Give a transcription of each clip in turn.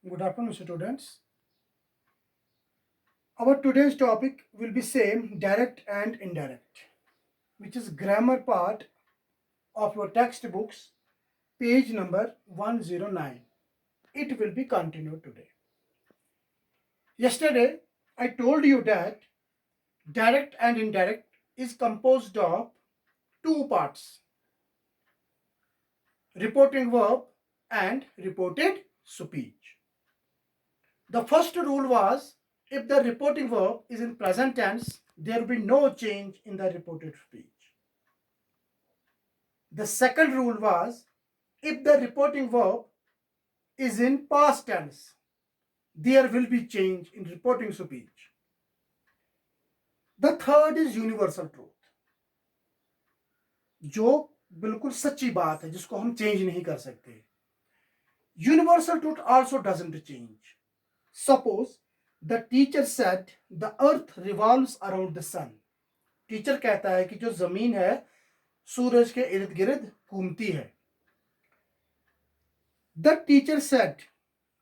Good afternoon, students. Our today's topic will be same direct and indirect, which is grammar part of your textbooks, page number 109. It will be continued today. Yesterday, I told you that direct and indirect is composed of two parts: reporting verb and reported speech. The first rule was if the reporting verb is in present tense, there will be no change in the reported speech. The second rule was if the reporting verb is in past tense, there will be change in reporting speech. The third is universal truth, जो बिल्कुल सच्ची बात है जिसको हम change नहीं कर सकते. Universal truth also doesn't change. Suppose the teacher said the earth revolves around the sun. Teacher कहता है कि जो जमीन है सूरज के इर्द गिर्द घूमती है. द टीचर सेड,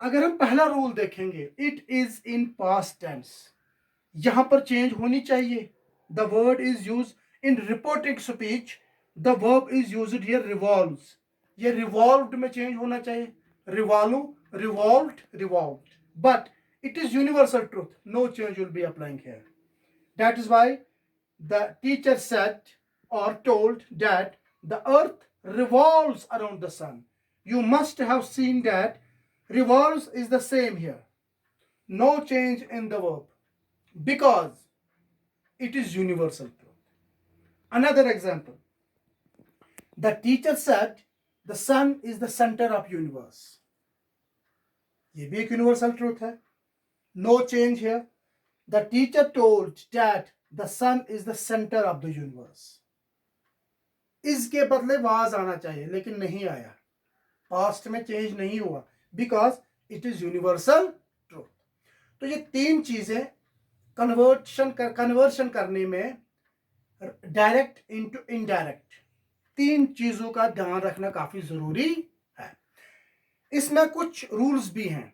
अगर हम पहला रूल देखेंगे, it is in past tense, यहां पर चेंज होनी चाहिए. The word is use in reporting speech, the verb is use here revolves, ये रिवॉल्व्ड में चेंज होना चाहिए. Revolve, revolved, revolved. But it is universal truth, no change will be applying here. That is why the teacher said or told that the earth revolves around the sun. You must have seen that revolves is the same here, no change in the verb because it is universal truth. Another example, the teacher said the sun is the center of universe. ये भी एक universal truth है. No change here. The teacher told that the sun is the center of the universe. इसके बदले was आना चाहिए लेकिन नहीं आया. पास्ट में चेंज नहीं हुआ because it is universal truth. तो ये तीन चीजें कन्वर्शन करने में, डायरेक्ट इनटू इनडायरेक्ट, तीन चीजों का ध्यान रखना काफी जरूरी है. इसमें कुछ रूल्स भी हैं.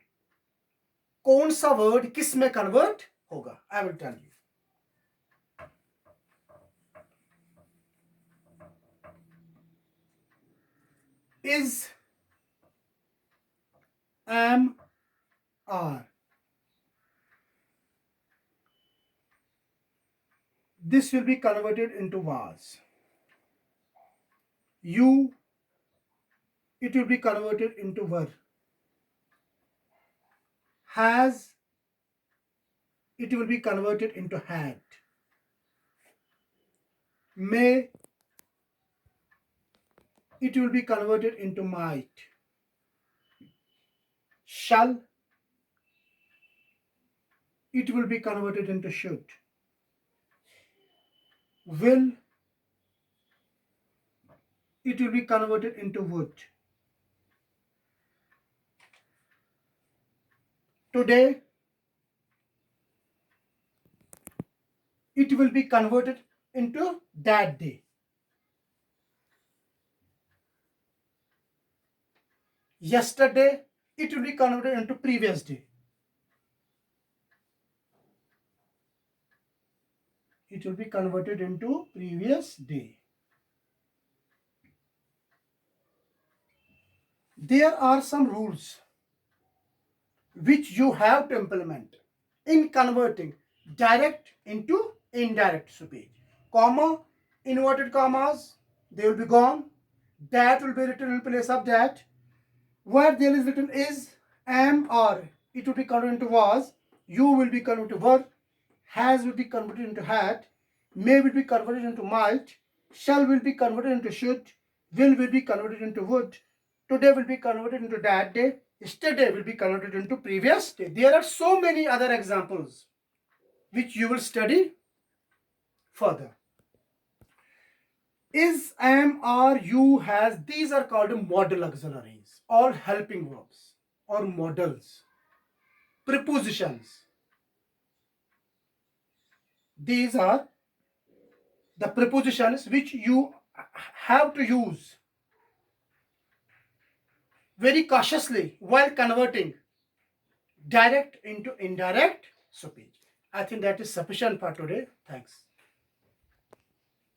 कौन सा वर्ड किस में कन्वर्ट होगा, I will tell you. Is, am, are. This will be converted into was. You, it will be converted into were. Has, it will be converted into had. May, it will be converted into might. Shall, it will be converted into should. Will, it will be converted into would. Today, it will be converted into that day. Yesterday, it will be converted into previous day. It will be converted into previous day. There are some rules which you have to implement in converting direct into indirect speech. Comma, inverted commas, they will be gone. That will be written in place of that. Where there is written is, am, or, it will be converted into was. You will be converted to were. Has will be converted into had. May will be converted into might. Shall will be converted into should. Will be converted into would. Today will be converted into that day. Yesterday will be converted into previous day. There are so many other examples which you will study further. Is, am, are, you, has, these are called modal auxiliaries, all helping verbs or modals. Prepositions, these are the prepositions which you have to use very cautiously while converting direct into indirect speech. I think that is sufficient for today. Thanks.